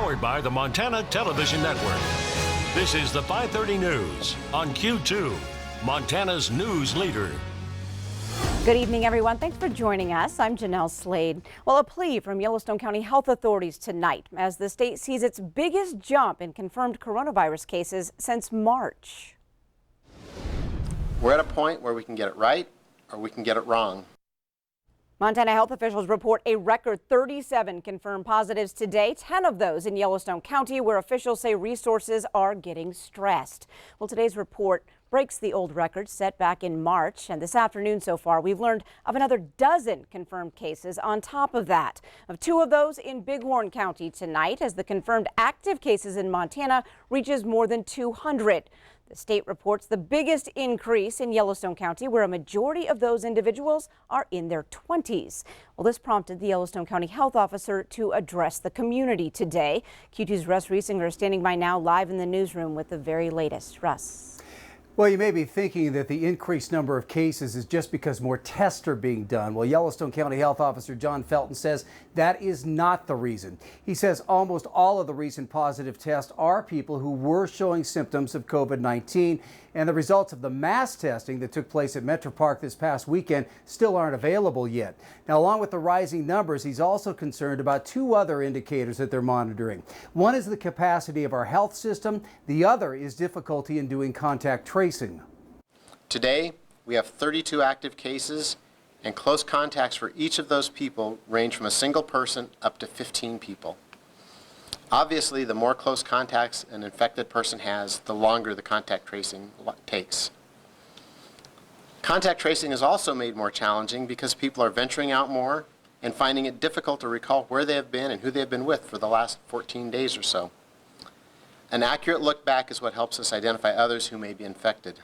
Powered by the Montana Television Network. This is the 5:30 News on Q2, Montana's news leader. Good evening, everyone. Thanks for joining us. I'm Jeanelle Slade. Well, a plea from Yellowstone County health authorities tonight as the state sees its biggest jump in confirmed coronavirus cases since March. We're at a point where we can get it right or we can get it wrong. Montana health officials report a record 37 confirmed positives today, 10 of those in Yellowstone County, where officials say resources are getting stressed. Well, today's report breaks the old record set back in March, and this afternoon so far we've learned of another dozen confirmed cases on top of that. Of 2 of those in Bighorn County tonight, as the confirmed active cases in Montana reaches more than 200. The state reports the biggest increase in Yellowstone County, where a majority of those individuals are in their 20s. Well, this prompted the Yellowstone County health officer to address the community today. Q2's Russ Riesinger is standing by now live in the newsroom with the very latest. Russ. Well, you may be thinking that the increased number of cases is just because more tests are being done. Well, Yellowstone County Health Officer John Felton says that is not the reason. He says almost all of the recent positive tests are people who were showing symptoms of COVID-19, and the results of the mass testing that took place at Metro Park this past weekend still aren't available yet. Now, along with the rising numbers, he's also concerned about 2 other indicators that they're monitoring. One is the capacity of our health system. The other is difficulty in doing contact tracing. Today, we have 32 active cases, and close contacts for each of those people range from a single person up to 15 people. Obviously, the more close contacts an infected person has, the longer the contact tracing takes. Contact tracing is also made more challenging because people are venturing out more and finding it difficult to recall where they have been and who they have been with for the last 14 days or so. An accurate look back is what helps us identify others who may be infected.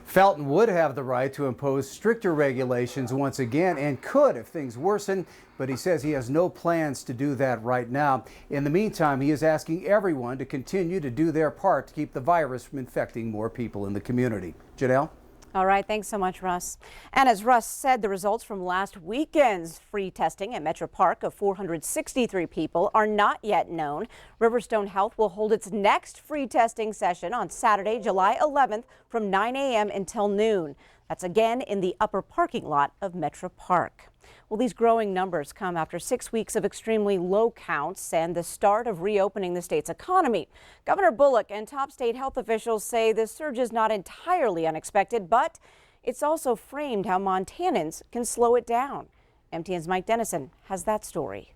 Felton would have the right to impose stricter regulations once again and could if things worsen, but he says he has no plans to do that right now. In the meantime, he is asking everyone to continue to do their part to keep the virus from infecting more people in the community. Jeanelle? All right, thanks so much, Russ. And as Russ said, the results from last weekend's free testing at Metro Park of 463 people are not yet known. Riverstone Health will hold its next free testing session on Saturday, July 11th from 9 a.m. until noon. That's again in the upper parking lot of Metro Park. Well, these growing numbers come after 6 weeks of extremely low counts and the start of reopening the state's economy. Governor Bullock and top state health officials say this surge is not entirely unexpected, but it's also framed how Montanans can slow it down. MTN's Mike Dennison has that story.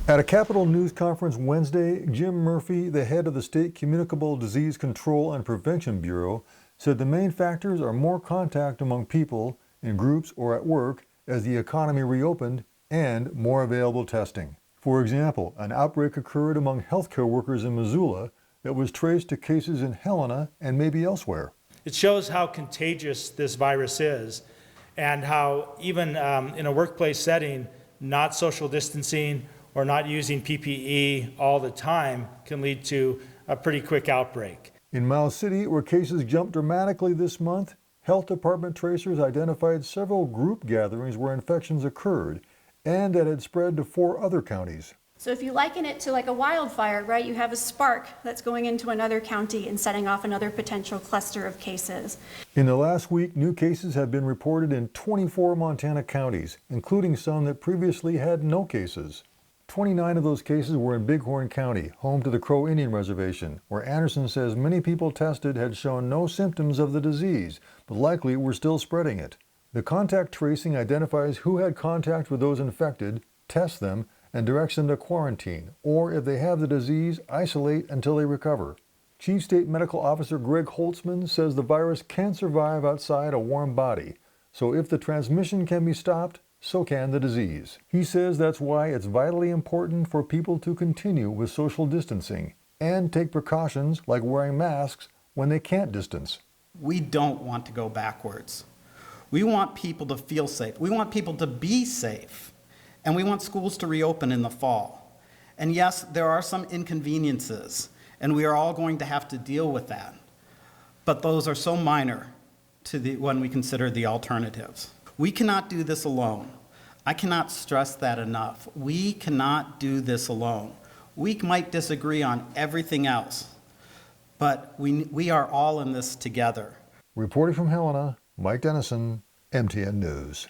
At a Capitol News conference Wednesday, Jim Murphy, the head of the State Communicable Disease Control and Prevention Bureau, said the main factors are more contact among people in groups or at work as the economy reopened and more available testing. For example, an outbreak occurred among healthcare workers in Missoula that was traced to cases in Helena and maybe elsewhere. It shows how contagious this virus is and how even in a workplace setting, not social distancing or not using PPE all the time can lead to a pretty quick outbreak. In Miles City, where cases jumped dramatically this month, health department tracers identified several group gatherings where infections occurred and that had spread to 4 other counties. So if you liken it to like a wildfire, right, you have a spark that's going into another county and setting off another potential cluster of cases. In the last week, new cases have been reported in 24 Montana counties, including some that previously had no cases. 29 of those cases were in Bighorn County, home to the Crow Indian Reservation, where Anderson says many people tested had shown no symptoms of the disease, but likely were still spreading it. The contact tracing identifies who had contact with those infected, tests them, and directs them to quarantine, or if they have the disease, isolate until they recover. Chief State Medical Officer Greg Holtzman says the virus can survive outside a warm body, so if the transmission can be stopped, so can the disease. He says that's why it's vitally important for people to continue with social distancing and take precautions like wearing masks when they can't distance. We don't want to go backwards. We want people to feel safe. We want people to be safe. And we want schools to reopen in the fall. And yes, there are some inconveniences, and we are all going to have to deal with that. But those are so minor to when we consider the alternatives. We cannot do this alone. I cannot stress that enough. We cannot do this alone. We might disagree on everything else, but we are all in this together. Reporting from Helena, Mike Dennison, MTN News.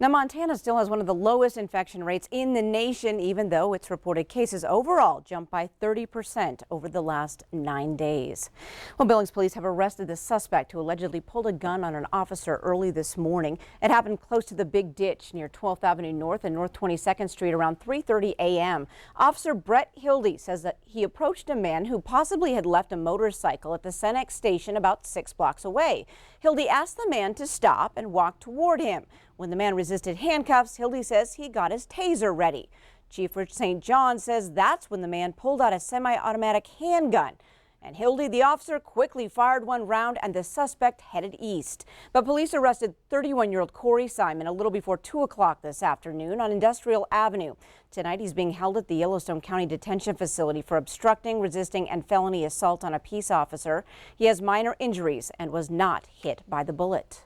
Now, Montana still has one of the lowest infection rates in the nation, even though its reported cases overall jumped by 30% over the last 9 days. Well, Billings police have arrested the suspect who allegedly pulled a gun on an officer early this morning. It happened close to the Big Ditch near 12th Avenue North and North 22nd Street around 3:30 a.m. Officer Brett Hildy says that he approached a man who possibly had left a motorcycle at the Senex station about 6 blocks away. Hildy asked the man to stop and walk toward him. When the man resisted handcuffs, Hildy says he got his taser ready. Chief Rich St. John says that's when the man pulled out a semi-automatic handgun. And Hildy, the officer, quickly fired one round and the suspect headed east. But police arrested 31-year-old Corey Simon a little before 2 o'clock this afternoon on Industrial Avenue. Tonight he's being held at the Yellowstone County Detention Facility for obstructing, resisting, and felony assault on a peace officer. He has minor injuries and was not hit by the bullet.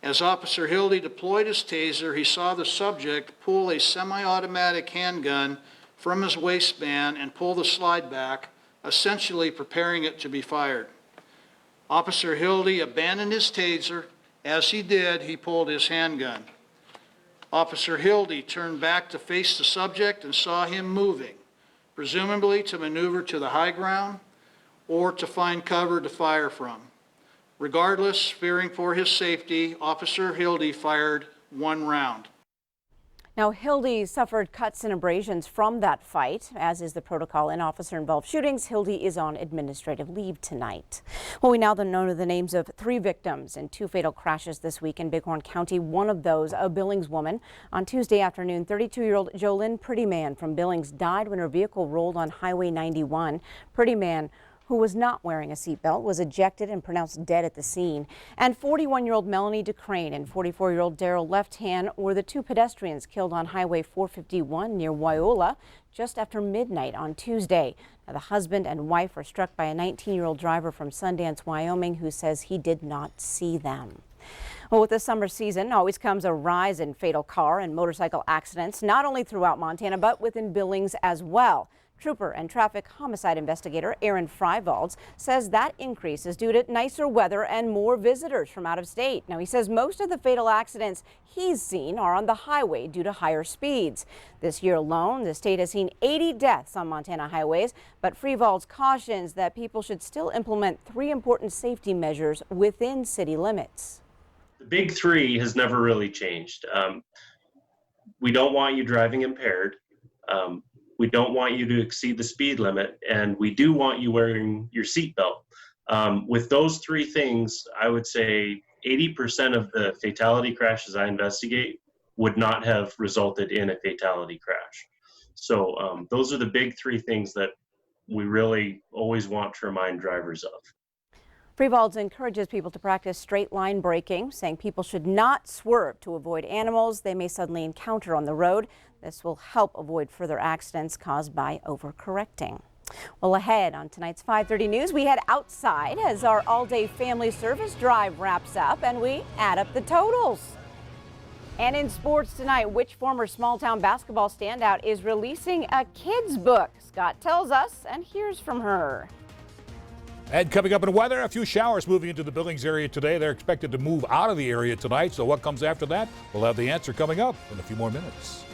As Officer Hildy deployed his taser, he saw the subject pull a semi-automatic handgun from his waistband and pull the slide back, essentially preparing it to be fired. Officer Hildy abandoned his taser. As he did, he pulled his handgun. Officer Hildy turned back to face the subject and saw him moving, presumably to maneuver to the high ground or to find cover to fire from. Regardless, fearing for his safety, Officer Hildy fired one round. Now, Hildy suffered cuts and abrasions from that fight. As is the protocol in officer-involved shootings, Hildy is on administrative leave tonight. Well, we now know the names of 3 victims in 2 fatal crashes this week in Bighorn County. One of those, a Billings woman. On Tuesday afternoon, 32-year-old Jolynn Prettyman from Billings died when her vehicle rolled on Highway 91. Prettyman, who was not wearing a seatbelt, was ejected and pronounced dead at the scene. And 41-year-old Melanie DeCrane and 44-year-old Daryl Left-Hand were the 2 pedestrians killed on Highway 451 near Wyola just after midnight on Tuesday. Now, the husband and wife were struck by a 19-year-old driver from Sundance, Wyoming, who says he did not see them. Well, with the summer season always comes a rise in fatal car and motorcycle accidents, not only throughout Montana, but within Billings as well. Trooper and traffic homicide investigator Aaron Freivalds says that increase is due to nicer weather and more visitors from out of state. Now, he says most of the fatal accidents he's seen are on the highway due to higher speeds. This year alone, the state has seen 80 deaths on Montana highways, but Freivalds cautions that people should still implement 3 important safety measures within city limits. The big 3 has never really changed. We don't want you driving impaired. We don't want you to exceed the speed limit, and we do want you wearing your seatbelt. With those 3 things, I would say 80% of the fatality crashes I investigate would not have resulted in a fatality crash. So those are the big 3 things that we really always want to remind drivers of. Freivalds encourages people to practice straight line braking, saying people should not swerve to avoid animals they may suddenly encounter on the road. This will help avoid further accidents caused by overcorrecting. Well, ahead on tonight's 5:30 News, we head outside as our all-day family service drive wraps up and we add up the totals. And in sports tonight, which former small-town basketball standout is releasing a kid's book? Scott tells us, and here's from her. And coming up in weather, a few showers moving into the Billings area today. They're expected to move out of the area tonight. So what comes after that? We'll have the answer coming up in a few more minutes.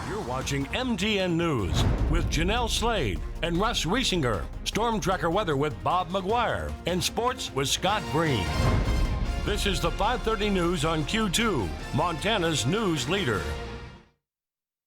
You're watching MTN News with Jeanelle Slade and Russ Riesinger. Storm Tracker weather with Bob McGuire. And sports with Scott Green. This is the 5:30 News on Q2, Montana's news leader.